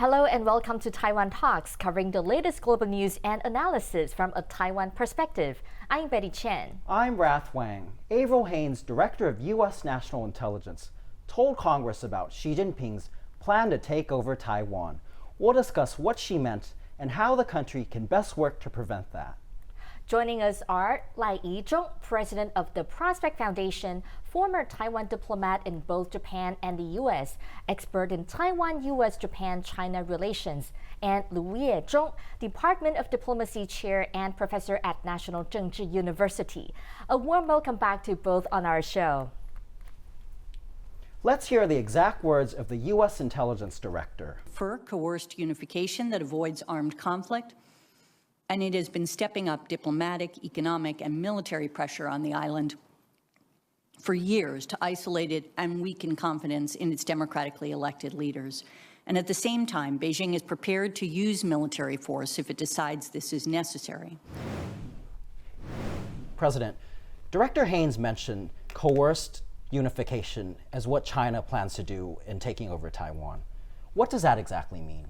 Hello and welcome to Taiwan Talks, covering the latest global news and analysis from a Taiwan perspective. I'm Betty Chen. I'm Huang. Avril Haines, Director of U.S. National Intelligence, told Congress about Xi Jinping's plan to take over Taiwan. We'll discuss what she meant and how the country can best work to prevent that. Joining us are Lai I-chung, President of the Prospect Foundation, former Taiwan diplomat in both Japan and the U.S., expert in Taiwan, U.S., Japan-China relations, and Yeh-chung, Department of Diplomacy Chair and Professor at National Chengchi University. A warm welcome back to both on our show. Let's hear the exact words of the U.S. Intelligence Director. For coerced unification that avoids armed conflict, and it has been stepping up diplomatic, economic, and military pressure on the island for years to isolate it and weaken confidence in its democratically elected leaders. And at the same time, Beijing is prepared to use military force if it decides this is necessary. President, Director Haines mentioned coerced unification as what China plans to do in taking over Taiwan. What does that exactly mean?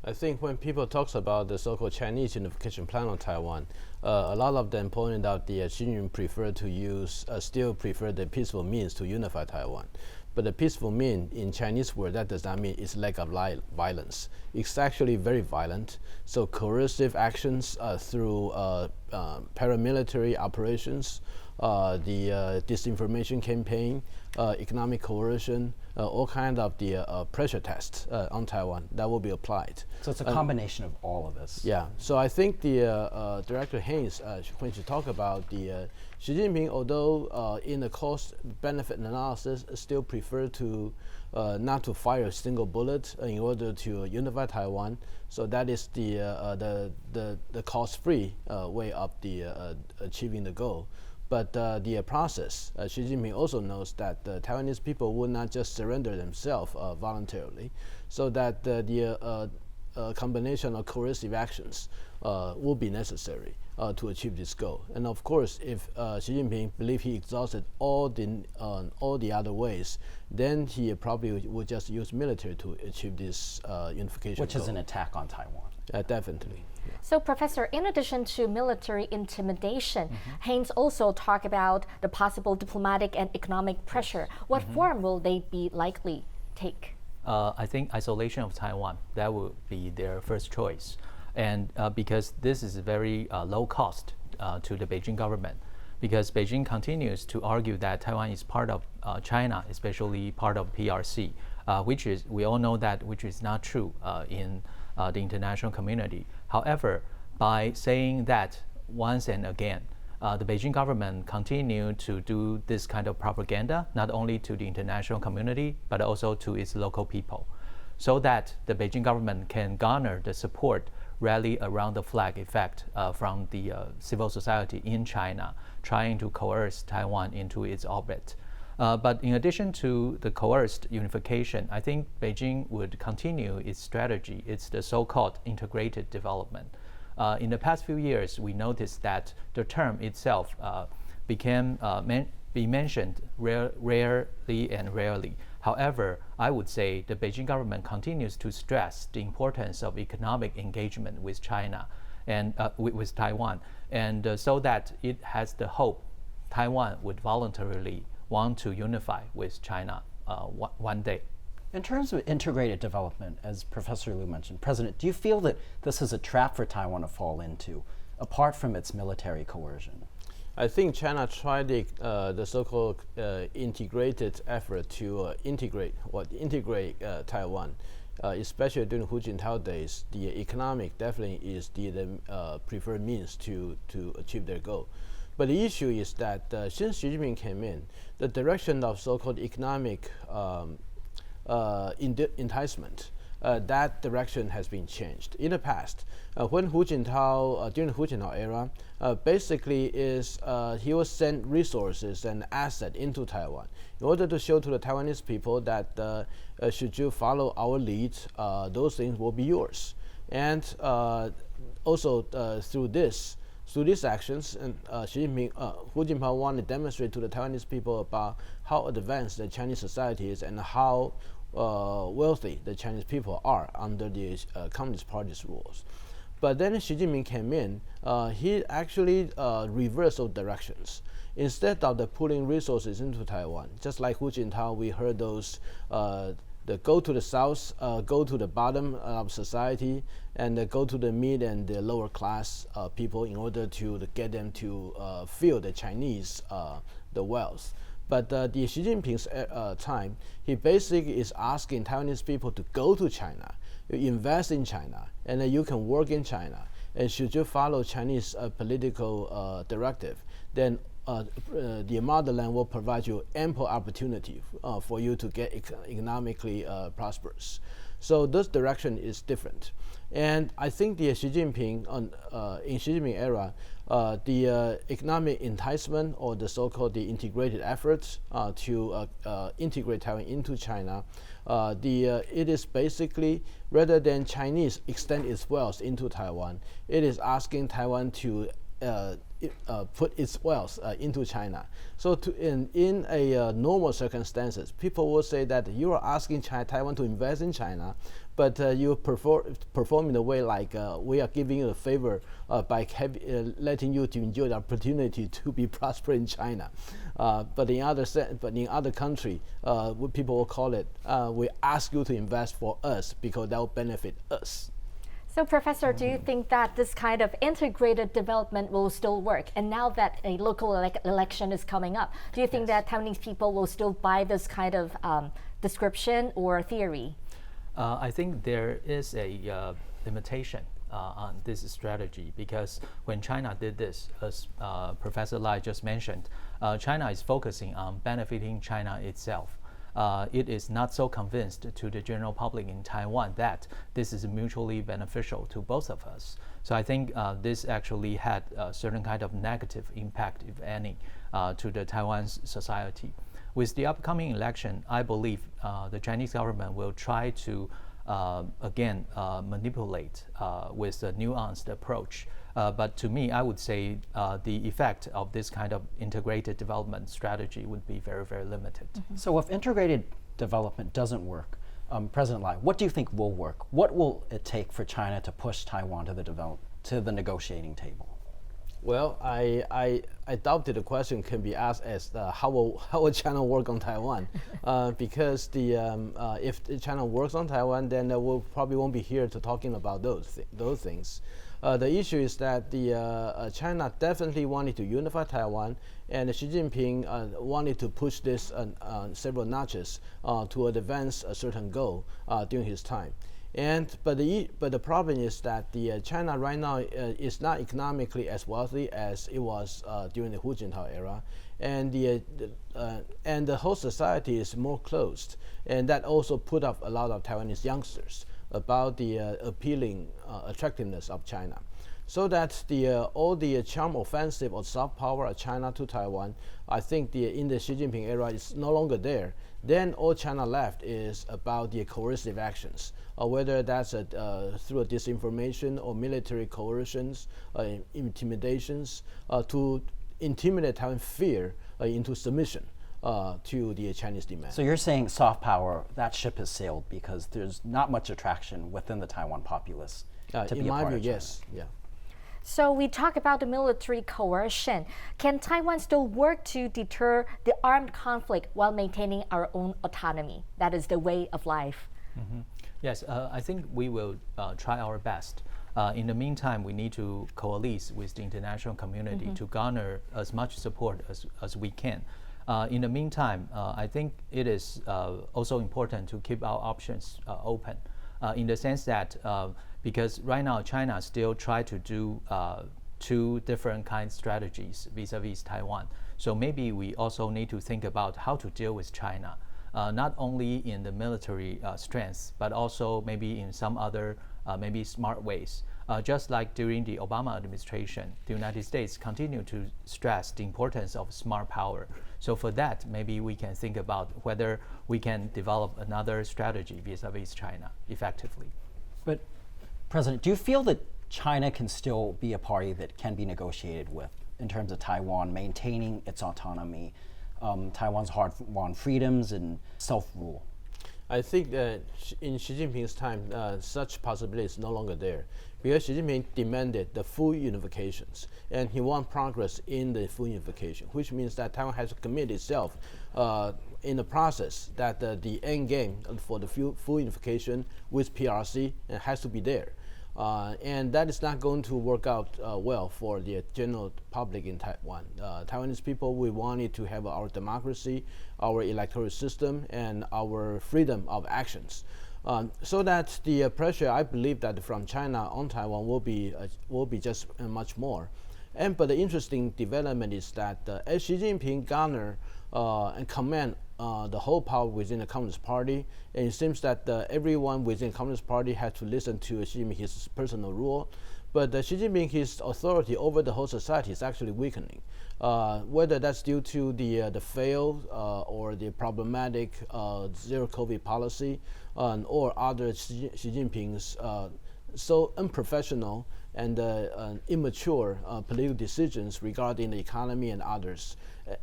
I think when people talk about the so-called Chinese unification plan on Taiwan, a lot of them pointed out the Xi Jinping still prefer the peaceful means to unify Taiwan. But the peaceful mean in Chinese word, that does not mean it's lack of violence. It's actually very violent. So coercive actions through paramilitary operations, the disinformation campaign, economic coercion, all kinds of the pressure tests on Taiwan that will be applied. So it's a combination of all of this. Yeah. So I think the Director Haines, when she talked about the Xi Jinping, although in the cost-benefit analysis, still prefer to not to fire a single bullet in order to unify Taiwan. So that is the cost-free way of the achieving the goal. But the process, Xi Jinping also knows that the Taiwanese people will not just surrender themselves voluntarily, so that the combination of coercive actions will be necessary to achieve this goal. And of course, if Xi Jinping believes he exhausted all the other ways, then he probably would just use military to achieve this unification Which goal. is an attack on Taiwan. Definitely. Yeah. So, Professor, in addition to military intimidation, Haines also talked about the possible diplomatic and economic pressure. What form will they be likely take? I think isolation of Taiwan, that would be their first choice. And because this is very low cost to the Beijing government, because Beijing continues to argue that Taiwan is part of China, especially part of PRC, which is, we all know that, which is not true in the international community. However, by saying that once and again, the Beijing government continue to do this kind of propaganda, not only to the international community, but also to its local people, so that the Beijing government can garner the support, rally around the flag effect from the civil society in China, trying to coerce Taiwan into its orbit. But in addition to the coerced unification, I think Beijing would continue its strategy. It's the so-called integrated development. In the past few years, we noticed that the term itself became be mentioned rarely and rarely. However, I would say the Beijing government continues to stress the importance of economic engagement with China and with Taiwan, and so that it has the hope Taiwan would voluntarily want to unify with China one day. In terms of integrated development, as Professor Liu mentioned, President, do you feel that this is a trap for Taiwan to fall into, apart from its military coercion? I think China tried the so-called integrated effort to integrate Taiwan, especially during Hu Jintao days. The economic definitely is the preferred means to achieve their goal. But the issue is that since Xi Jinping came in, the direction of so-called economic enticement, that direction has been changed. In the past, when during the Hu Jintao era, basically he will send resources and assets into Taiwan in order to show to the Taiwanese people that should you follow our lead, those things will be yours. And also through these actions, and Hu Jintao wanted to demonstrate to the Taiwanese people about how advanced the Chinese society is and how wealthy the Chinese people are under the Communist Party's rules. But then Xi Jinping came in, he actually reversed those directions. Instead of putting resources into Taiwan, just like Hu Jintao, we heard those the go to the south, go to the bottom of society, and go to the mid and the lower class people in order to get them to feel the Chinese the wealth. But the Xi Jinping's time, he basically is asking Taiwanese people to go to China, you invest in China, and then you can work in China. And should you follow Chinese political directive, then the motherland will provide you ample opportunity for you to get economically prosperous. So this direction is different. And I think the Xi Jinping, in Xi Jinping era, the economic enticement or the so-called the integrated efforts to integrate Taiwan into China, it is basically, rather than Chinese extend its wealth into Taiwan, it is asking Taiwan to put its wealth into China. So in a normal circumstances, people will say that you are asking Taiwan to invest in China, but you perform in a way like we are giving you a favor by letting you to enjoy the opportunity to be prosperous in China. But in other country, people will call it, we ask you to invest for us because that will benefit us. So, Professor, do you think that this kind of integrated development will still work? And now that a local election is coming up, do you think that Taiwanese people will still buy this kind of description or theory? I think there is a limitation on this strategy, because when China did this, as Professor Lai just mentioned, China is focusing on benefiting China itself. It is not so convinced to the general public in Taiwan that this is mutually beneficial to both of us. So I think this actually had a certain kind of negative impact, if any, to the Taiwan's society. With the upcoming election, I believe the Chinese government will try to again manipulate with a nuanced approach. But to me, I would say the effect of this kind of integrated development strategy would be very, very limited. Mm-hmm. So if integrated development doesn't work, President Lai, what do you think will work? What will it take for China to push Taiwan to the negotiating table? Well, I doubt that the question can be asked as how will China work on Taiwan, because if China works on Taiwan, then we probably won't be here to talking about those things. The issue is that China definitely wanted to unify Taiwan, and Xi Jinping wanted to push this several notches to advance a certain goal during his time. But the problem is that China right now is not economically as wealthy as it was during the Hu Jintao era, and the whole society is more closed, and that also put up a lot of Taiwanese youngsters about the appealing attractiveness of China. So that all the charm offensive or soft power of China to Taiwan, I think in the Xi Jinping era is no longer there. Then all China left is about the coercive actions, whether that's through a disinformation or military coercions, intimidations, to intimidate Taiwan fear into submission to the Chinese demand. So you're saying soft power, that ship has sailed because there's not much attraction within the Taiwan populace to be a part of China. Yes, yeah. So we talk about the military coercion. Can Taiwan still work to deter the armed conflict while maintaining our own autonomy? That is the way of life. Mm-hmm. Yes, I think we will try our best. In the meantime, we need to coalesce with the international community to garner as much support as we can. In the meantime, I think it is also important to keep our options open, in the sense that because right now China still try to do two different kinds of strategies vis-a-vis Taiwan. So maybe we also need to think about how to deal with China, not only in the military strength, but also maybe in some other maybe smart ways. Just like during the Obama administration, the United States continued to stress the importance of smart power. So for that, maybe we can think about whether we can develop another strategy vis-a-vis China effectively. But President, do you feel that China can still be a party that can be negotiated with in terms of Taiwan maintaining its autonomy, Taiwan's hard-won freedoms and self-rule? I think that in Xi Jinping's time, such possibility is no longer there, because Xi Jinping demanded the full unifications, and he wants progress in the full unification, which means that Taiwan has to commit itself in the process that the end game for the full unification with PRC has to be there. And that is not going to work out well for the general public in Taiwan. Taiwanese people, we wanted to have our democracy, our electoral system, and our freedom of actions. So that the pressure, I believe, that from China on Taiwan will be just much more. But the interesting development is that as Xi Jinping garner and command the whole power within the Communist Party, and it seems that everyone within the Communist Party had to listen to Xi Jinping, his personal rule. But Xi Jinping, his authority over the whole society is actually weakening. Whether that's due to the failed or the problematic zero COVID policy, or other Xi Jinping's so unprofessional and immature political decisions regarding the economy and others.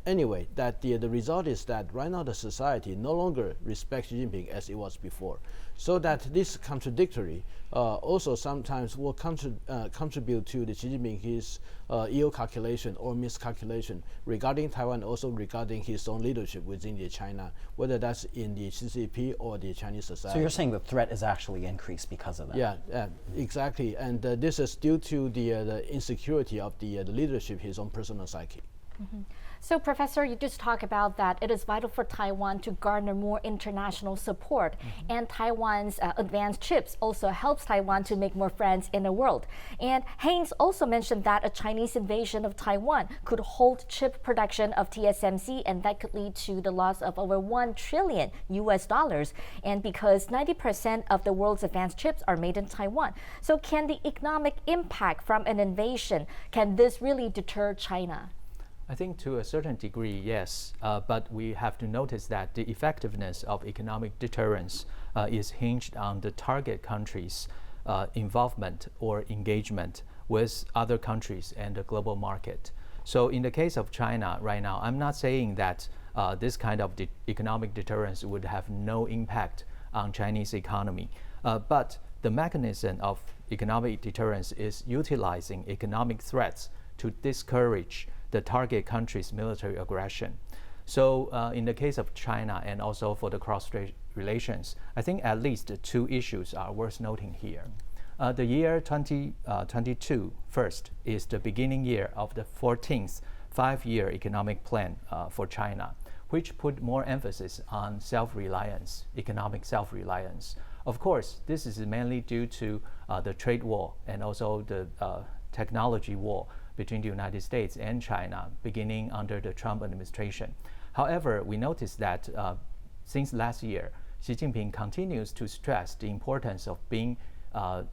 Anyway, that the result is that right now the society no longer respects Xi Jinping as it was before. So that this contradictory also sometimes will contribute to the Xi Jinping his ill calculation or miscalculation regarding Taiwan, also regarding his own leadership within the China, whether that's in the CCP or the Chinese society. So you're saying the threat is actually increased because of that? Yeah, exactly. And this is due to the insecurity of the leadership, his own personal psyche. Mm-hmm. So, Professor, you just talked about that it is vital for Taiwan to garner more international support, and Taiwan's advanced chips also helps Taiwan to make more friends in the world. And Haines also mentioned that a Chinese invasion of Taiwan could halt chip production of TSMC, and that could lead to the loss of over $1 trillion. And because 90% of the world's advanced chips are made in Taiwan. So can the economic impact from an invasion, can this really deter China? I think to a certain degree, yes, but we have to notice that the effectiveness of economic deterrence is hinged on the target country's involvement or engagement with other countries and the global market. So in the case of China right now, I'm not saying that this kind of economic deterrence would have no impact on Chinese economy, but the mechanism of economic deterrence is utilizing economic threats to discourage the target country's military aggression. So in the case of China and also for the cross-strait relations, I think at least two issues are worth noting here. The year 2022 first is the beginning year of the 14th five-year economic plan for China, which put more emphasis on self-reliance, economic self-reliance. Of course, this is mainly due to the trade war and also the technology war between the United States and China, beginning under the Trump administration. However, we noticed that since last year, Xi Jinping continues to stress the importance of being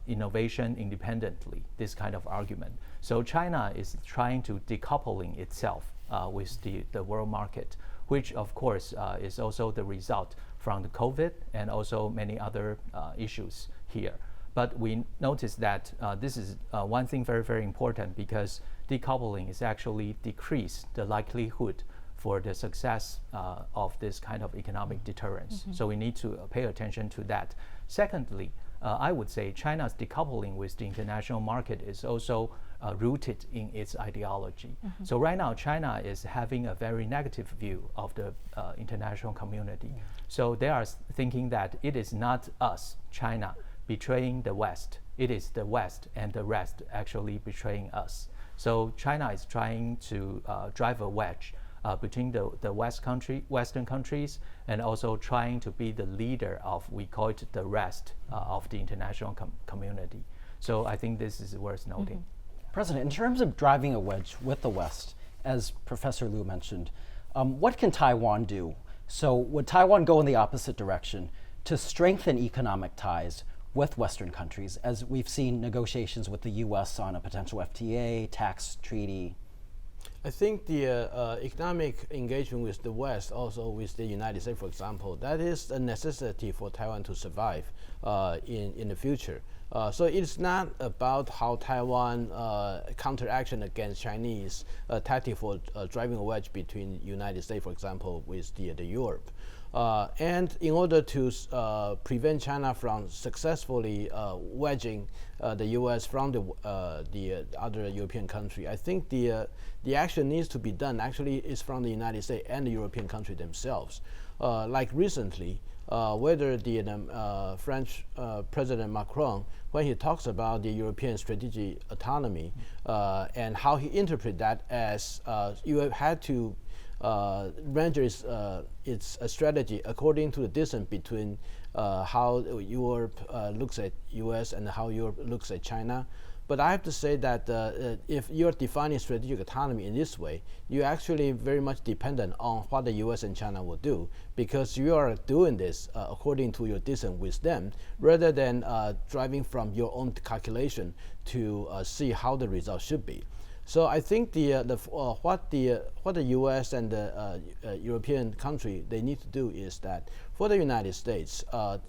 innovation independently, this kind of argument. So China is trying to decoupling itself with the world market, which of course is also the result from the COVID and also many other issues here. But we notice that this is one thing very, very important, because decoupling is actually decrease the likelihood for the success of this kind of economic deterrence. So we need to pay attention to that. Secondly, I would say China's decoupling with the international market is also rooted in its ideology. So right now, China is having a very negative view of the international community. So they are thinking that it is not us, China, betraying the West. It is the West and the rest actually betraying us. So China is trying to drive a wedge between the Western countries, and also trying to be the leader of, we call it the rest of the international community. So I think this is worth noting. President, in terms of driving a wedge with the West, as Professor Liu mentioned, what can Taiwan do? So would Taiwan go in the opposite direction to strengthen economic ties with Western countries, as we've seen negotiations with the U.S. on a potential FTA, tax treaty? I think the economic engagement with the West, also with the United States, for example, that is a necessity for Taiwan to survive in the future. So it's not about how Taiwan counteraction against Chinese tactic for driving a wedge between United States, for example, with the Europe. And in order to prevent China from successfully wedging the U.S. from the other European country, I think the action needs to be done actually is from the United States and the European country themselves. Like recently, whether the French President Macron, when he talks about the European strategic autonomy and how he interprets that as you have had to render its strategy according to the distance between how Europe looks at U.S. and how Europe looks at China. But I have to say that if you're defining strategic autonomy in this way, you're actually very much dependent on what the U.S. and China will do, because you are doing this according to your distance with them, rather than driving from your own calculation to see how the result should be. So I think what the U.S. and the European country they need to do is that for the United States,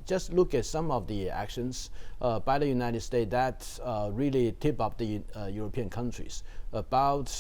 just look at some of the actions by the United States that really tip up the European countries about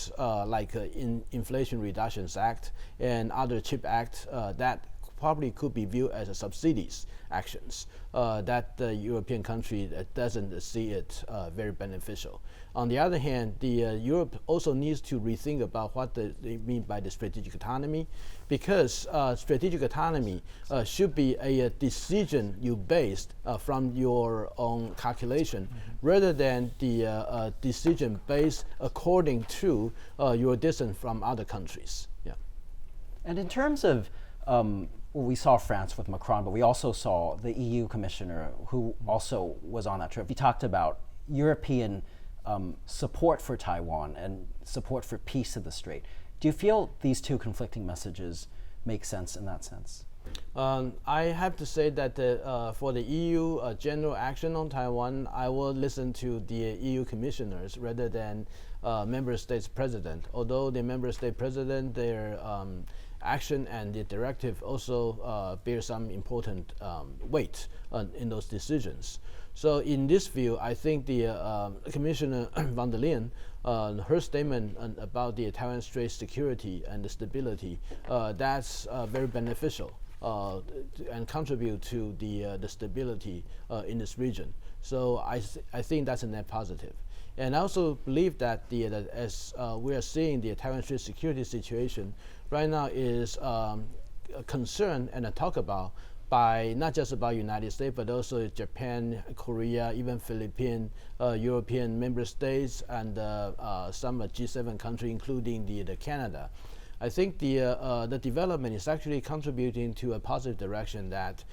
Inflation Reduction Act and other CHIP Act that probably could be viewed as a subsidies actions that the European country doesn't see it very beneficial. On the other hand, Europe also needs to rethink about what they mean by the strategic autonomy, because strategic autonomy should be a decision you based from your own calculation, rather than the decision based according to your distance from other countries. Yeah. And in terms of we saw France with Macron, but we also saw the EU commissioner who also was on that trip. He talked about European support for Taiwan and support for peace in the Strait. Do you feel these two conflicting messages make sense in that sense? I have to say that for the EU general action on Taiwan, I will listen to the EU commissioners rather than member states president. Although the member state president, their action and the directive also bear some important weight in those decisions. So in this view, I think the Commissioner von der Leyen, her statement about the Taiwan Strait security and the stability, that's very beneficial and contribute to the stability in this region. So I think that's a net positive. And I also believe that as we are seeing the Taiwan Strait security situation right now is a concern and a talk about by not just about United States, but also Japan, Korea, even Philippines, European member states, and some G7 countries, including the Canada. I think the development is actually contributing to a positive direction that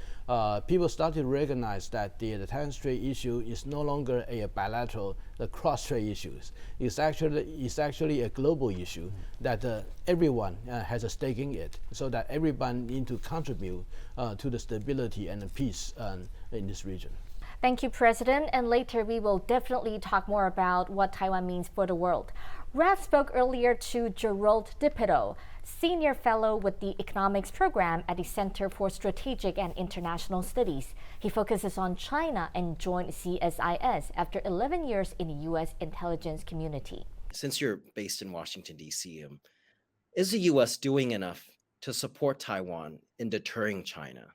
people start to recognize that the Taiwan Strait issue is no longer a bilateral, the cross-strait issues. It's actually a global issue that everyone has a stake in it, so that everyone needs to contribute to the stability and the peace in this region. Thank you, President. And later we will definitely talk more about what Taiwan means for the world. Rev spoke earlier to Gerald DiPippo, Senior Fellow with the Economics Program at the Center for Strategic and International Studies. He focuses on China and joined CSIS after 11 years in the U.S. intelligence community. Since you're based in Washington, D.C., is the U.S. doing enough to support Taiwan in deterring China,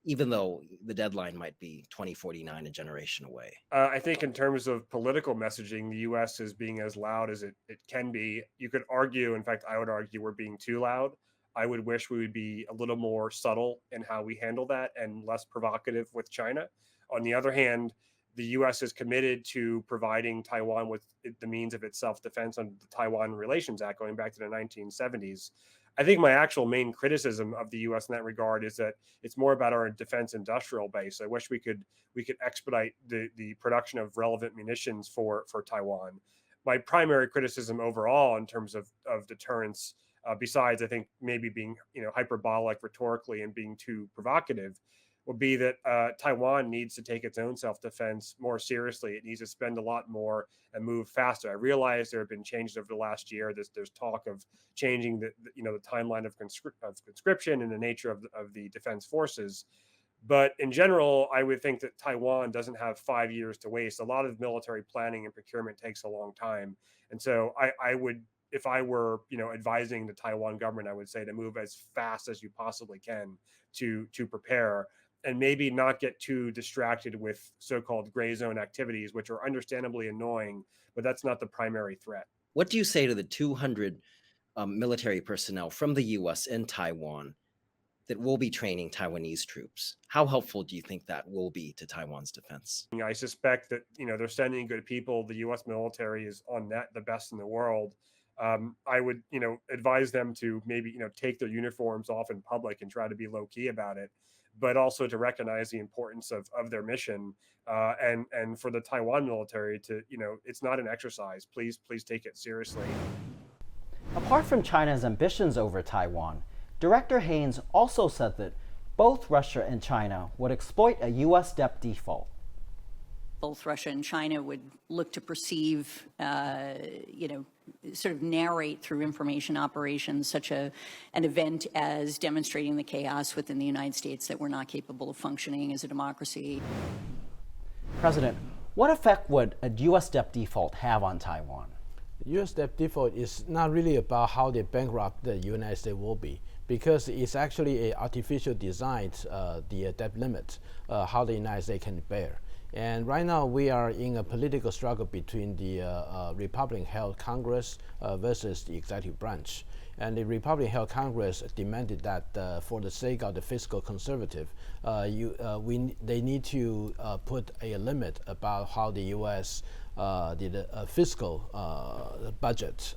even though the deadline might be 2049, a generation away? I think in terms of political messaging, the U.S. is being as loud as it can be. You could argue, in fact, I would argue we're being too loud. I would wish we would be a little more subtle in how we handle that and less provocative with China. On the other hand, the U.S. is committed to providing Taiwan with the means of its self-defense under the Taiwan Relations Act going back to the 1970s. I think my actual main criticism of the U.S. in that regard is that it's more about our defense industrial base. I wish we could expedite the production of relevant munitions for Taiwan. My primary criticism overall in terms of deterrence, besides I think maybe being hyperbolic rhetorically and being too provocative, would be that Taiwan needs to take its own self-defense more seriously. It needs to spend a lot more and move faster. I realize there have been changes over the last year. There's talk of changing the timeline of conscription and the nature of the defense forces. But in general, I would think that Taiwan doesn't have 5 years to waste. A lot of military planning and procurement takes a long time. And so I would if I were, advising the Taiwan government, I would say to move as fast as you possibly can to prepare, and maybe not get too distracted with so-called gray zone activities, which are understandably annoying, but that's not the primary threat. What do you say to the 200 military personnel from the US in Taiwan that will be training Taiwanese troops? How helpful do you think that will be to Taiwan's defense? I suspect that, they're sending good people. The US military is on net the best in the world. I would, advise them to maybe, take their uniforms off in public and try to be low key about it, but also to recognize the importance of their mission, and for the Taiwan military to, it's not an exercise. Please take it seriously. Apart from China's ambitions over Taiwan, Director Haines also said that both Russia and China would exploit a U.S. debt default. Both Russia and China would look to perceive, sort of narrate through information operations such an event as demonstrating the chaos within the United States, that we're not capable of functioning as a democracy. President, what effect would a U.S. debt default have on Taiwan? U.S. debt default is not really about how they bankrupt the United States will be, because it's actually an artificial design, the debt limit, how the United States can bear. And right now we are in a political struggle between the Republican-held Congress versus the executive branch. And the Republican-held Congress demanded that for the sake of the fiscal conservative, they need to put a limit about how the U.S. did a fiscal budget.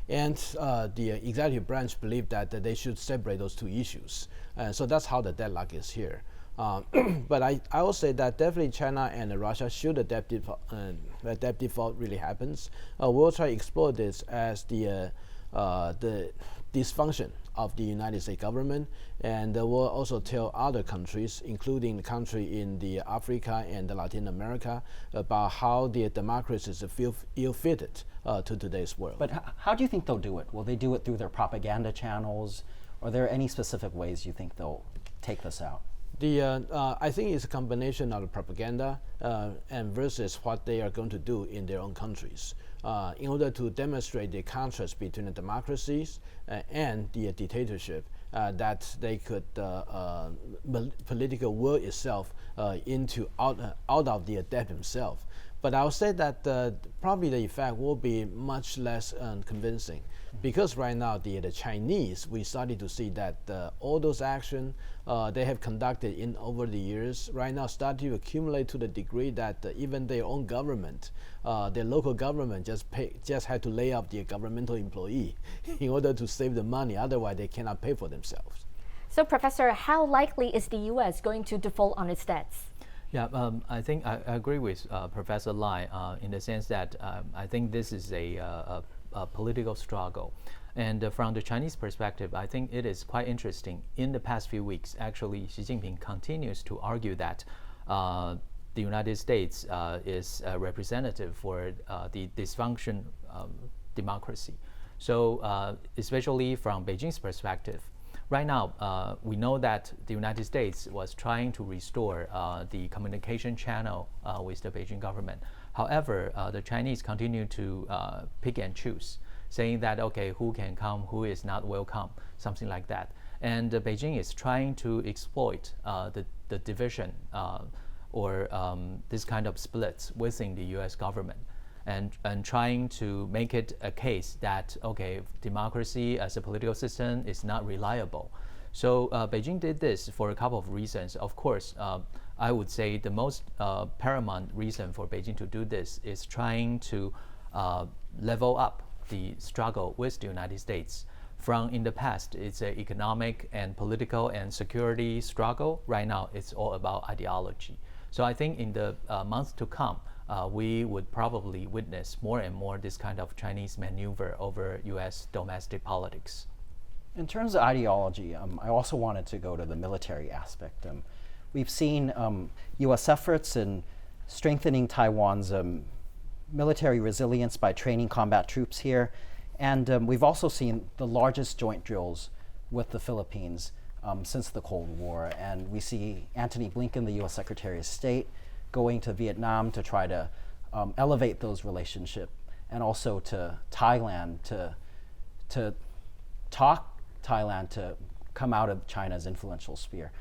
And the executive branch believed that they should separate those two issues. So that's how the deadlock is here. But I will say that definitely China and Russia, should the debt default really happens, we'll try to explore this as the dysfunction of the United States government, and we'll also tell other countries, including the country in the Africa and the Latin America, about how the democracies feel ill-fitted to today's world. But how do you think they'll do it? Will they do it through their propaganda channels? Are there any specific ways you think they'll take this out? I think it's a combination of the propaganda and versus what they are going to do in their own countries, in order to demonstrate the contrast between the democracies and the dictatorship, that they could political will itself out of the debt themselves. But I would say that probably the effect will be much less convincing, because right now the Chinese, we started to see that all those actions they have conducted in over the years right now start to accumulate to the degree that even their own government, their local government, just had to lay off their governmental employee in order to save the money. Otherwise, they cannot pay for themselves. So, Professor, how likely is the U.S. going to default on its debts? Yeah, I think I agree with Professor Lai in the sense that I think this is a political struggle. And from the Chinese perspective, I think it is quite interesting. In the past few weeks, actually, Xi Jinping continues to argue that the United States is a representative for the dysfunction democracy. So especially from Beijing's perspective, right now, we know that the United States was trying to restore the communication channel with the Beijing government. However, the Chinese continue to pick and choose, saying that, okay, who can come, who is not welcome, something like that. And Beijing is trying to exploit the division or this kind of splits within the US government, and trying to make it a case that, okay, democracy as a political system is not reliable. So Beijing did this for a couple of reasons. Of course, I would say the most paramount reason for Beijing to do this is trying to level up the struggle with the United States. From in the past, it's an economic and political and security struggle. Right now, it's all about ideology. So I think in the months to come, we would probably witness more and more this kind of Chinese maneuver over US domestic politics. In terms of ideology, I also wanted to go to the military aspect. We've seen US efforts in strengthening Taiwan's military resilience by training combat troops here. And we've also seen the largest joint drills with the Philippines since the Cold War. And we see Antony Blinken, the US Secretary of State, going to Vietnam to try to elevate those relationships and also to Thailand to talk Thailand to come out of China's influential sphere.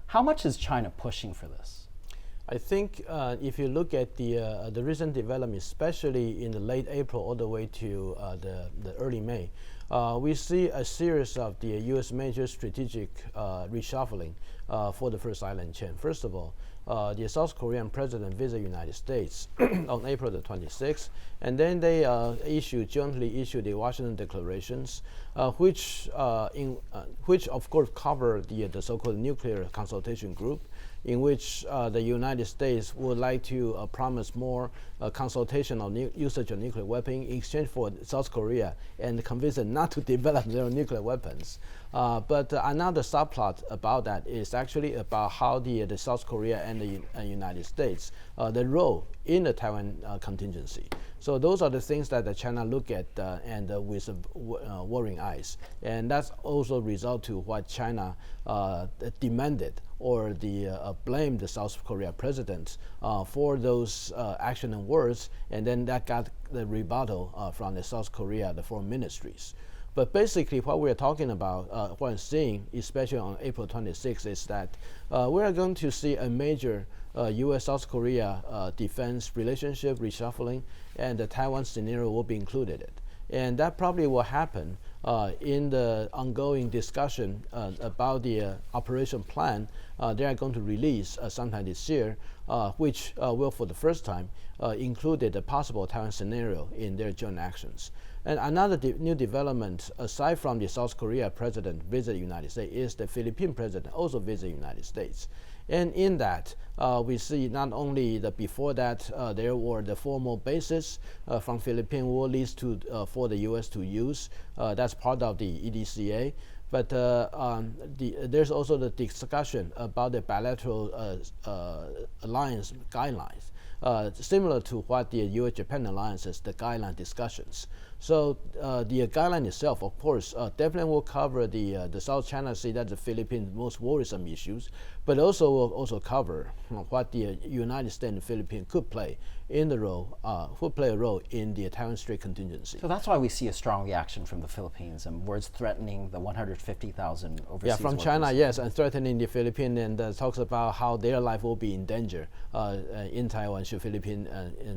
How much is China pushing for this? I think if you look at the recent development, especially in the late April all the way to the early May, we see a series of the U.S. major strategic reshuffling for the first island chain. First of all, the South Korean president visited the United States on April the 26th, and then they jointly issued the Washington declarations, which of course cover the so-called nuclear consultation group, in which the United States would like to promise more consultation on usage of nuclear weapons in exchange for South Korea and convince them not to develop their nuclear weapons. But another subplot about that is actually about how the South Korea and the United States, the role in the Taiwan contingency. So those are the things that China look at and with worrying eyes. And that's also result to what China demanded or blamed the South Korea president for those action and words, and then that got the rebuttal from the South Korea, the foreign ministries. But basically what we're talking about, what I'm seeing, especially on April 26th, is that we are going to see a major U.S.-South Korea defense relationship reshuffling, and the Taiwan scenario will be included. And that probably will happen in the ongoing discussion about the operation plan they are going to release sometime this year, which will for the first time included a possible Taiwan scenario in their joint actions. And another new development, aside from the South Korea president visit the United States, is the Philippine president also visit the United States. And in that, we see not only that before that there were the formal bases from Philippine war lease for the U.S. to use. That's part of the EDCA. But there's also the discussion about the bilateral alliance guidelines, similar to what the U.S.-Japan alliances, the guideline discussions. So the guideline itself, of course, definitely will cover the South China Sea, that's the Philippines' most worrisome issues, but also will also cover what the United States and the Philippines could play in the role, would play a role in the Taiwan Strait contingency. So that's why we see a strong reaction from the Philippines and words threatening the 150,000 overseas Yeah, from workers. China, yes, and threatening the Philippines, and talks about how their life will be in danger in Taiwan should Philippines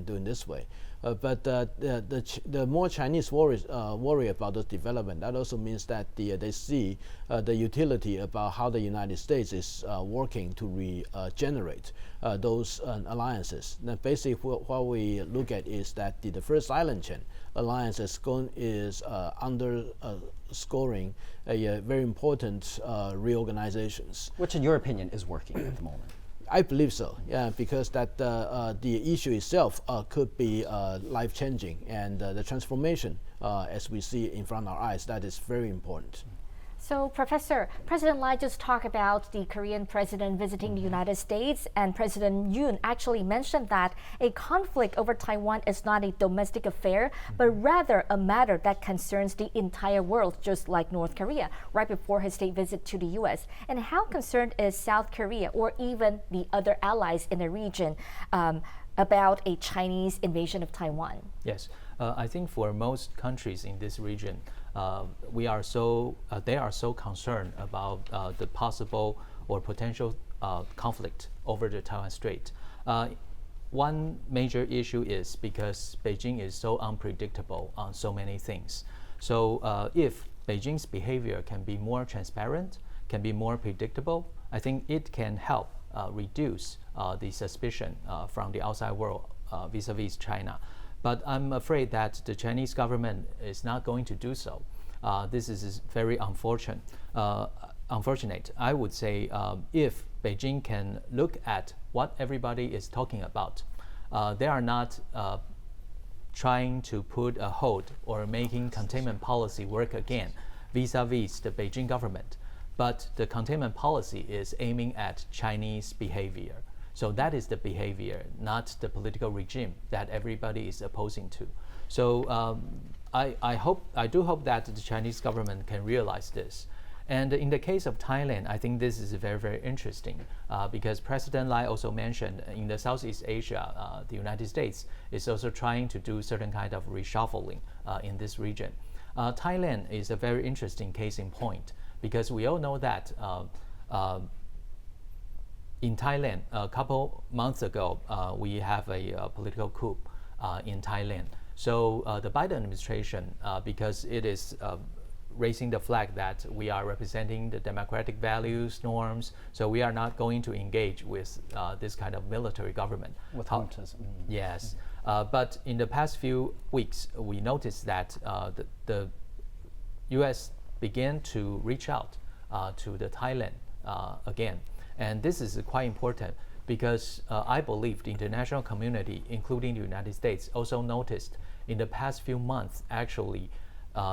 doing this way. But the more Chinese worry about this development, that also means that they see the utility about how the United States is working to regenerate those alliances. Now, basically, what we look at is that the first island chain alliance is underscoring a very important reorganizations. Which in your opinion is working at the moment? I believe so, yeah, because that the issue itself could be life-changing, and the transformation, as we see in front of our eyes, that is very important. So, Professor, President Lai just talked about the Korean president visiting the United States, and President Yoon actually mentioned that a conflict over Taiwan is not a domestic affair, but rather a matter that concerns the entire world, just like North Korea, right before his state visit to the U.S. And how concerned is South Korea, or even the other allies in the region, about a Chinese invasion of Taiwan? Yes, I think for most countries in this region, they are so concerned about the possible or potential conflict over the Taiwan Strait. One major issue is because Beijing is so unpredictable on so many things. So if Beijing's behavior can be more transparent, can be more predictable, I think it can help reduce the suspicion from the outside world vis-a-vis China. But I'm afraid that the Chinese government is not going to do so. This is very unfortunate. I would say if Beijing can look at what everybody is talking about, they are not trying to put a hold or making containment policy work again vis-a-vis the Beijing government. But the containment policy is aiming at Chinese behavior. So that is the behavior, not the political regime that everybody is opposing to. So I do hope that the Chinese government can realize this. And in the case of Thailand, I think this is very, very interesting because President Lai also mentioned in the Southeast Asia, the United States is also trying to do certain kind of reshuffling in this region. Thailand is a very interesting case in point because we all know that in Thailand, a couple months ago, we have a political coup in Thailand. So the Biden administration, because it is raising the flag that we are representing the democratic values, norms, so we are not going to engage with this kind of military government. With juntas. Yes, but in the past few weeks, we noticed that the U.S. began to reach out to the Thailand again. And this is quite important because I believe the international community, including the United States, also noticed in the past few months, actually,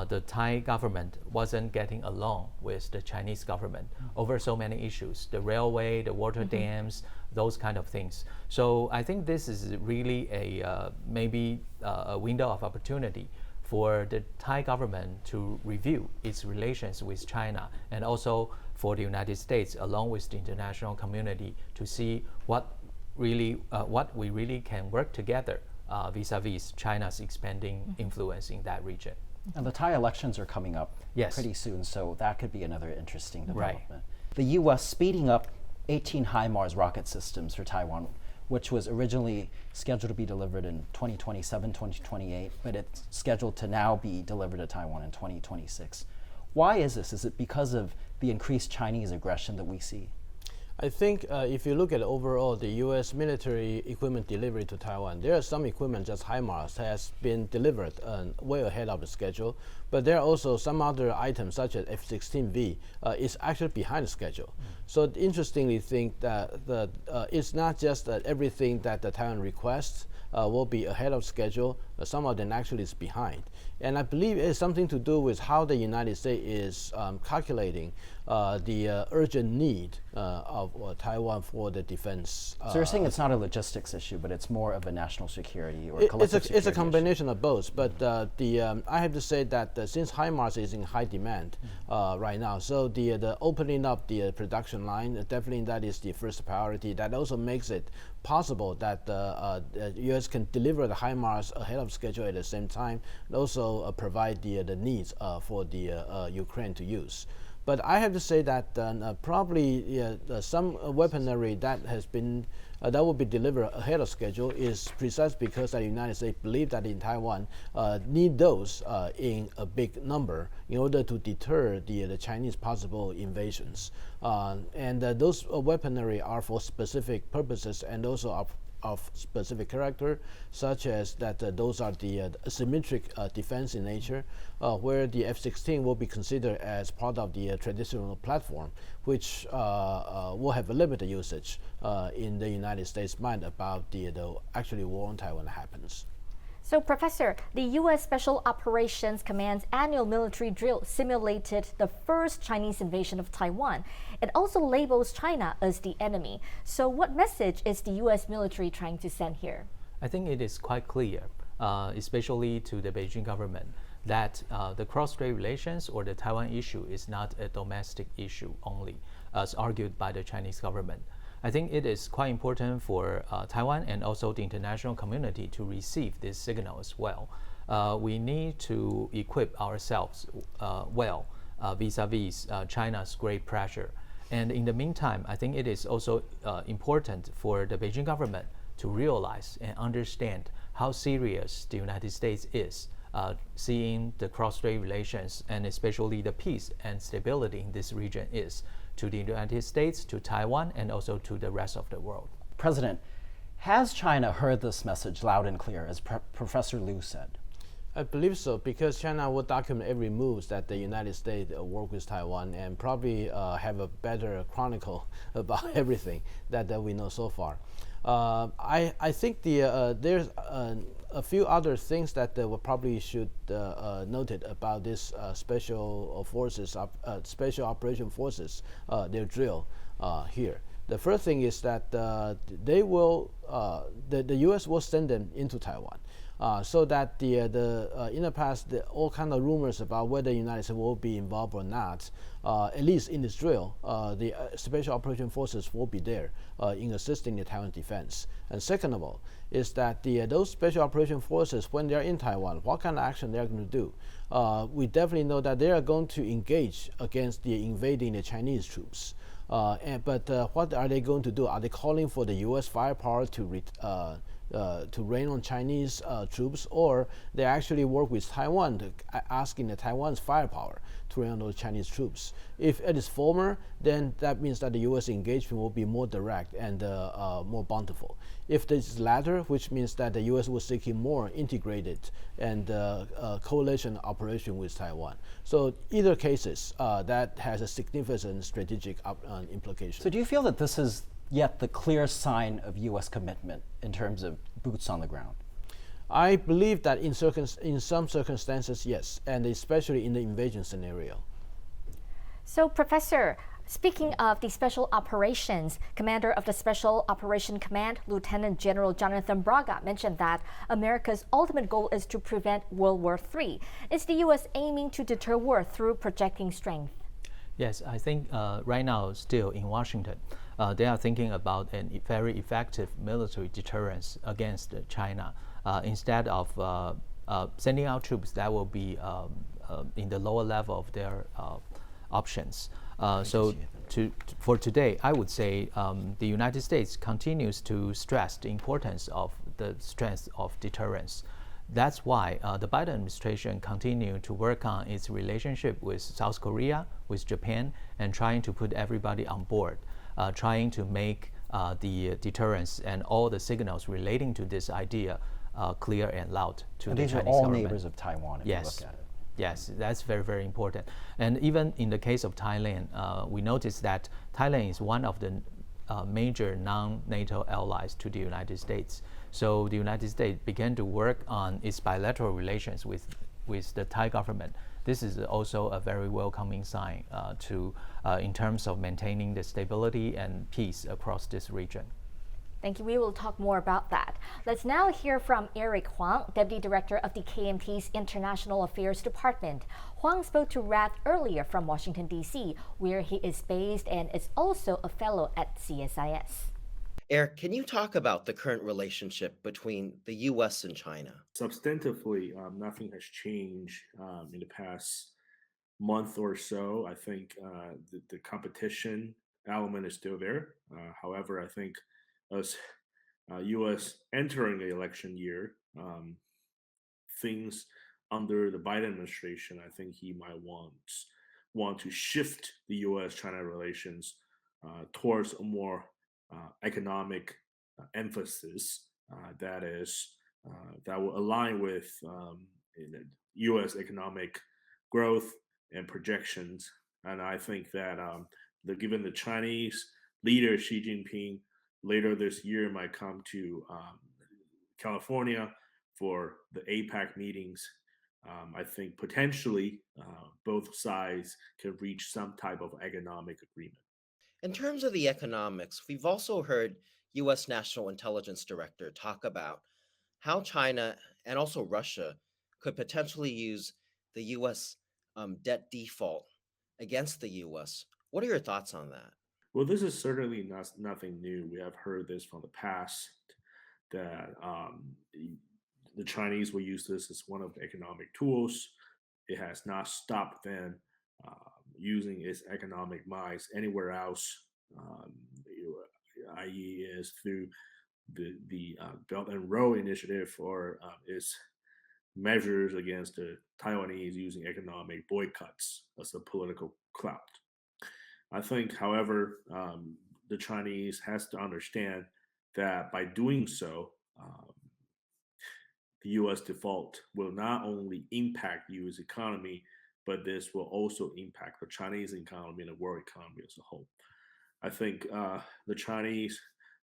the Thai government wasn't getting along with the Chinese government over so many issues, the railway, the water dams, those kind of things. So I think this is really maybe a window of opportunity for the Thai government to review its relations with China, and also for the United States, along with the international community, to see what we really can work together vis-a-vis China's expanding influence in that region. And the Thai elections are coming up pretty soon, so that could be another interesting development. The U.S. speeding up 18 HIMARS rocket systems for Taiwan, which was originally scheduled to be delivered in 2027, 2028, but it's scheduled to now be delivered to Taiwan in 2026. Why is this? Is it because of the increased Chinese aggression that we see? I think if you look at overall the U.S. military equipment delivery to Taiwan, there are some equipment, just HIMARS, has been delivered way ahead of the schedule. But there are also some other items, such as F-16V, is actually behind the schedule. So interestingly, think that it's not just that everything that the Taiwan requests will be ahead of schedule. Some of them actually is behind. And I believe it's something to do with how the United States is calculating the urgent need of Taiwan for the defense. So you're saying it's not a logistics issue, but it's more of a national security or collective security It's a combination of both. But I have to say that since HIMARS is in high demand right now, so the opening up the production line, definitely that is the first priority. That also makes it possible that the U.S. can deliver the HIMARS ahead of schedule at the same time, and also provide the needs for the Ukraine to use. But I have to say that probably some weaponry that has been that will be delivered ahead of schedule is precisely because the United States believe that in Taiwan need those in a big number in order to deter the Chinese possible invasions. And those weaponry are for specific purposes and also of specific character, such as that those are the asymmetric defense in nature, where the F-16 will be considered as part of the traditional platform, which will have a limited usage in the United States mind about the actually war on Taiwan happens. So, Professor, the U.S. Special Operations Command's annual military drill simulated the first Chinese invasion of Taiwan. It also labels China as the enemy. So what message is the U.S. military trying to send here? I think it is quite clear, especially to the Beijing government, that the cross-strait relations or the Taiwan issue is not a domestic issue only, as argued by the Chinese government. I think it is quite important for Taiwan and also the international community to receive this signal as well. We need to equip ourselves well vis-a-vis China's great pressure. And in the meantime, I think it is also important for the Beijing government to realize and understand how serious the United States is seeing the cross-strait relations and especially the peace and stability in this region is to the United States, to Taiwan, and also to the rest of the world. President, has China heard this message loud and clear, as Professor Liu said? I believe so, because China will document every move that the United States work with Taiwan and probably have a better chronicle about everything that we know so far. I think there's a few other things that we probably should noted about this special forces, special operation forces, their drill here. The first thing is that they will, the U.S. will send them into Taiwan. So that in the past, all kind of rumors about whether the United States will be involved or not, at least in Israel, the Special Operation Forces will be there in assisting the Taiwan defense. And second of all, is that those Special Operation Forces, when they're in Taiwan, what kind of action they're going to do? We definitely know that they are going to engage against the invading the Chinese troops. But what are they going to do? Are they calling for the U.S. firepower to rain on Chinese troops, or they actually work with Taiwan, asking the Taiwan's firepower to rain on those Chinese troops? If it is former, then that means that the U.S. engagement will be more direct and more bountiful. If this is latter, which means that the U.S. was seeking more integrated and coalition operation with Taiwan. So either cases, that has a significant strategic implication. So do you feel that this is yet the clear sign of U.S. commitment in terms of boots on the ground? I believe that in some circumstances, yes, and especially in the invasion scenario. So, Professor, speaking of the special operations, Commander of the Special Operation Command, Lieutenant General Jonathan Braga, mentioned that America's ultimate goal is to prevent World War III. Is the U.S. aiming to deter war through projecting strength? Yes, I think right now, still in Washington, they are thinking about a very effective military deterrence against China. Instead of sending out troops, that will be in the lower level of their options. For today, I would say the United States continues to stress the importance of the strength of deterrence. That's why the Biden administration continued to work on its relationship with South Korea, with Japan, and trying to put everybody on board, trying to make the deterrence and all the signals relating to this idea clear and loud to the Chinese government. These are all neighbors of Taiwan, if you look at it. Yes, that's very, very important. And even in the case of Thailand, we noticed that Thailand is one of the major non-NATO allies to the United States. So the United States began to work on its bilateral relations with the Thai government. This is also a very welcoming sign in terms of maintaining the stability and peace across this region. Thank you. We will talk more about that. Let's now hear from Eric Huang, Deputy Director of the KMT's International Affairs Department. Huang spoke to RAD earlier from Washington, D.C., where he is based and is also a fellow at CSIS. Eric, can you talk about the current relationship between the U.S. and China? Substantively, nothing has changed in the past month or so. I think the competition element is still there. However, I think as U.S. entering the election year, things under the Biden administration, I think he might want to shift the U.S.-China relations towards a more economic emphasis that will align with U.S. economic growth and projections. And I think that given the Chinese leader Xi Jinping later this year might come to California for the APEC meetings, I think potentially both sides can reach some type of economic agreement. In terms of the economics, we've also heard U.S. National Intelligence Director talk about how China and also Russia could potentially use the U.S. Debt default against the U.S. What are your thoughts on that? Well, this is certainly nothing new. We have heard this from the past, that the Chinese will use this as one of the economic tools. It has not stopped them using its economic might anywhere else, i.e. is through the Belt and Road Initiative or its measures against the Taiwanese using economic boycotts as a political clout. I think, however, the Chinese has to understand that by doing so, the U.S. default will not only impact the U.S. economy, but this will also impact the Chinese economy and the world economy as a whole. I think the Chinese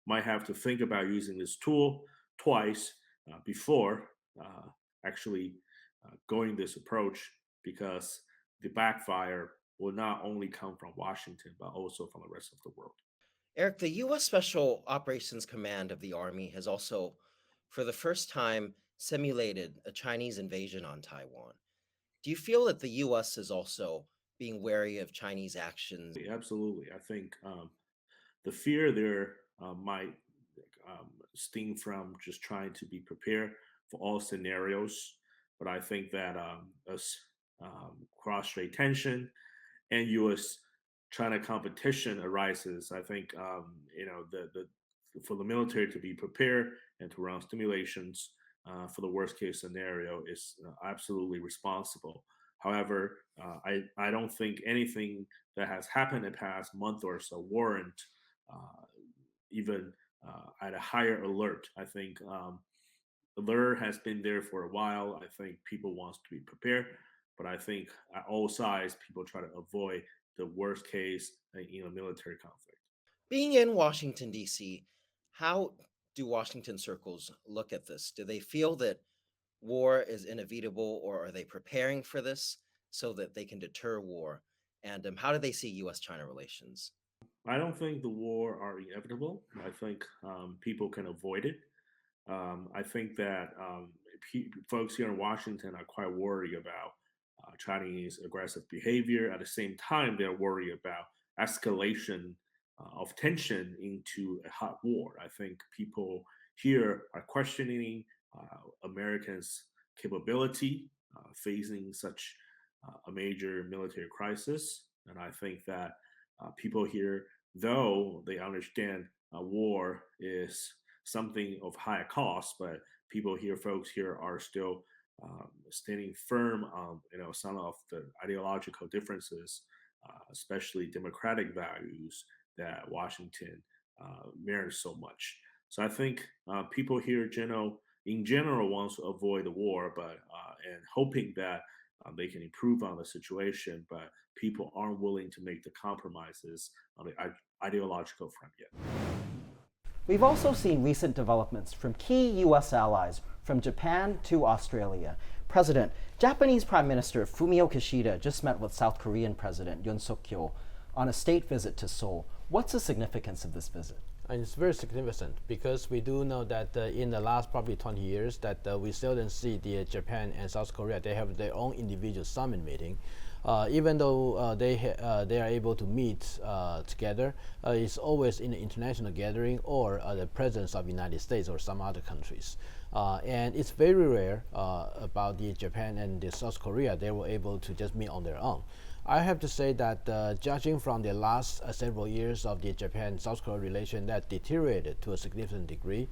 might have to think about using this tool twice before actually going this approach, because the backfire will not only come from Washington, but also from the rest of the world. Eric, the U.S. Special Operations Command of the Army has also, for the first time, simulated a Chinese invasion on Taiwan. Do you feel that the U.S. is also being wary of Chinese actions? Absolutely. I think the fear there might stem from just trying to be prepared for all scenarios. But I think that as cross-strait tension and U.S.-China competition arises, I think for the military to be prepared and to run simulations for the worst-case scenario is absolutely responsible. However, I don't think anything that has happened in the past month or so warrant even at a higher alert. I think alert has been there for a while. I think people want to be prepared, but I think at all sides, people try to avoid the worst case in a military conflict. Being in Washington, D.C., how do Washington circles look at this? Do they feel that war is inevitable, or are they preparing for this so that they can deter war? And how do they see U.S.-China relations? I don't think the war are inevitable. I think people can avoid it. I think that folks here in Washington are quite worried about Chinese aggressive behavior. At the same time, they're worried about escalation of tension into a hot war. I think people here are questioning Americans' capability facing such a major military crisis. And I think that people here, though they understand war is something of high cost, but folks here are still standing firm on some of the ideological differences, especially democratic values that Washington merits so much. So I think people here in general want to avoid the war, but and hoping that they can improve on the situation, but people aren't willing to make the compromises on the ideological front yet. We've also seen recent developments from key U.S. allies, from Japan to Australia. President, Japanese Prime Minister Fumio Kishida just met with South Korean President Yoon Suk-yeol on a state visit to Seoul. What's the significance of this visit? And it's very significant because we do know that in the last probably 20 years that we seldom see the Japan and South Korea, they have their own individual summit meeting. Even though they are able to meet together, it's always in an international gathering or the presence of the United States or some other countries. And it's very rare about the Japan and the South Korea, they were able to just meet on their own. I have to say that judging from the last several years of the Japan-South Korea relation that deteriorated to a significant degree,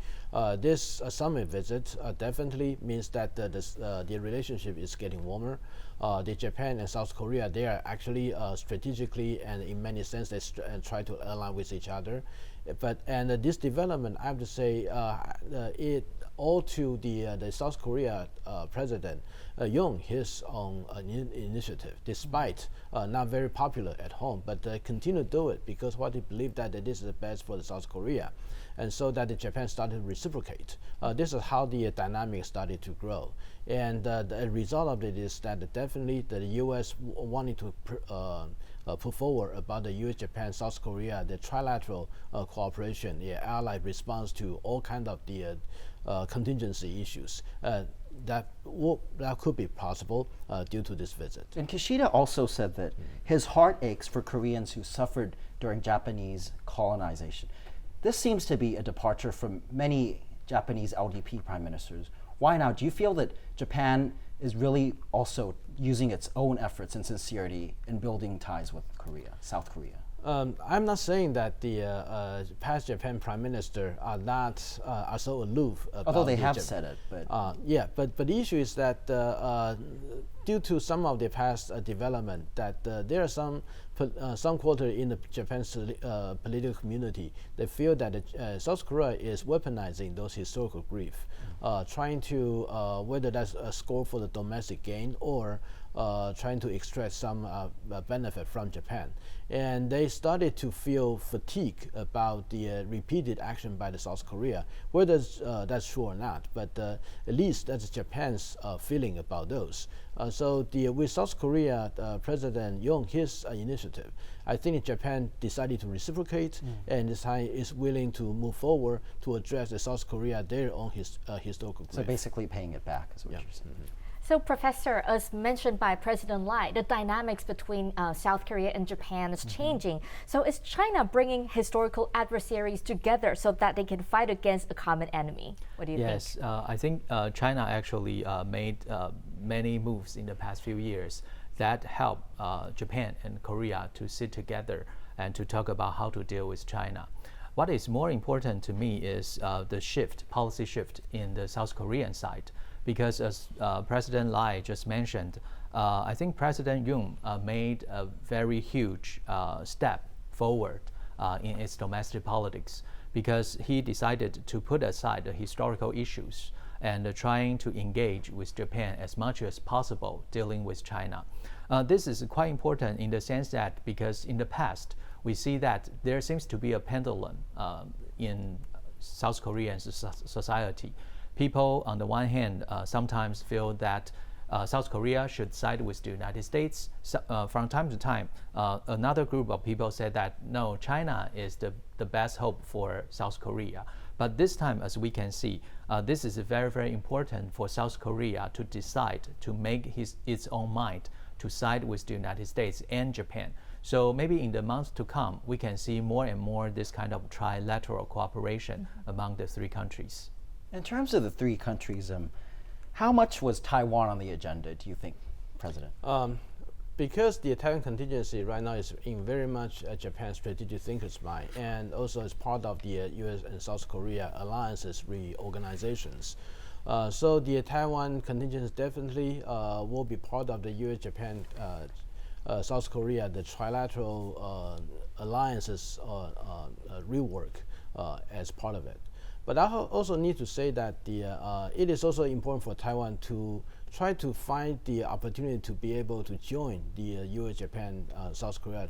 this summit visit definitely means that the relationship is getting warmer. The Japan and South Korea, they are actually strategically and in many senses try to align with each other. And this development, I have to say, it all to the South Korea President Yoon, his own initiative, despite not very popular at home, but continue to do it because what he believed that this is the best for the South Korea. And so that the Japan started to reciprocate. This is how the dynamic started to grow. And the result of it is that definitely the U.S. wanted to put forward about the U.S., Japan, South Korea, the trilateral cooperation, the allied response to all kinds of the contingency issues. That could be possible due to this visit. And Kishida also said that his heart aches for Koreans who suffered during Japanese colonization. This seems to be a departure from many Japanese LDP prime ministers. Why now? Do you feel that Japan is really also using its own efforts and sincerity in building ties with Korea, South Korea? I'm not saying that the past Japan prime minister are so aloof. Although they have said it, but but the issue is that due to some of the past development, that there are some quarter in the Japan's political community, they feel that South Korea is weaponizing those historical grief, trying to whether that's a score for the domestic gain or trying to extract some benefit from Japan. And they started to feel fatigue about the repeated action by the South Korea, whether that's true or not, but at least that's Japan's feeling about those. So with South Korea, President Yoon, his initiative initiative. I think Japan decided to reciprocate, and this time is willing to move forward to address the South Korea their own historical So grief. basically paying it back is what you're saying. So, Professor, as mentioned by President Lai, the dynamics between South Korea and Japan is changing. So, is China bringing historical adversaries together so that they can fight against a common enemy? What do you think? Yes, I think China actually made many moves in the past few years that help Japan and Korea to sit together and to talk about how to deal with China. What is more important to me is the policy shift in the South Korean side. Because as President Lai just mentioned, I think President Yoon made a very huge step forward in its domestic politics, because he decided to put aside the historical issues and trying to engage with Japan as much as possible dealing with China. This is quite important in the sense that because in the past, we see that there seems to be a pendulum in South Korean society. People, on the one hand, sometimes feel that South Korea should side with the United States. From time to time, another group of people said that no, China is the best hope for South Korea. But this time, as we can see, this is very, very important for South Korea to decide to make its own mind to side with the United States and Japan. So maybe in the months to come, we can see more and more this kind of trilateral cooperation among the three countries. In terms of the three countries, how much was Taiwan on the agenda, do you think, President? Because the Taiwan contingency right now is in very much Japan's strategic thinker's mind, and also as part of the U.S. and South Korea alliances reorganizations. So the Taiwan contingency definitely will be part of the U.S., Japan, South Korea, the trilateral alliances rework as part of it. But I also need to say that it is also important for Taiwan to try to find the opportunity to be able to join the U.S., Japan, South Korea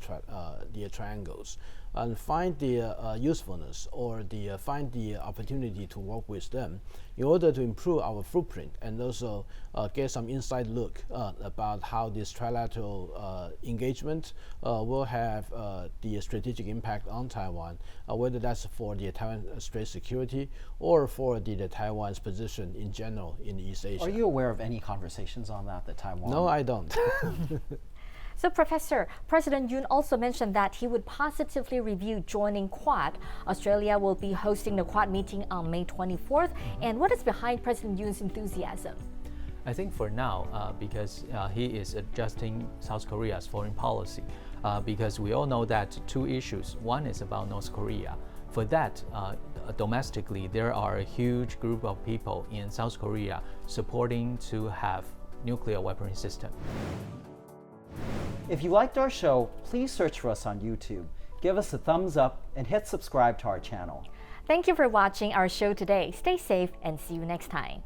the triangles, and find the usefulness or find the opportunity to work with them in order to improve our footprint and also get some inside look about how this trilateral engagement will have the strategic impact on Taiwan, whether that's for the Taiwan Strait security or for the Taiwan's position in general in East Asia. Are you aware of any conversations on that Taiwan? No, I don't. So, Professor, President Yoon also mentioned that he would positively review joining Quad. Australia will be hosting the Quad meeting on May 24th. And what is behind President Yoon's enthusiasm? I think for now, because he is adjusting South Korea's foreign policy, because we all know that two issues. One is about North Korea. For that, domestically, there are a huge group of people in South Korea supporting to have nuclear weaponry system. If you liked our show, please search for us on YouTube. Give us a thumbs up and hit subscribe to our channel. Thank you for watching our show today. Stay safe and see you next time.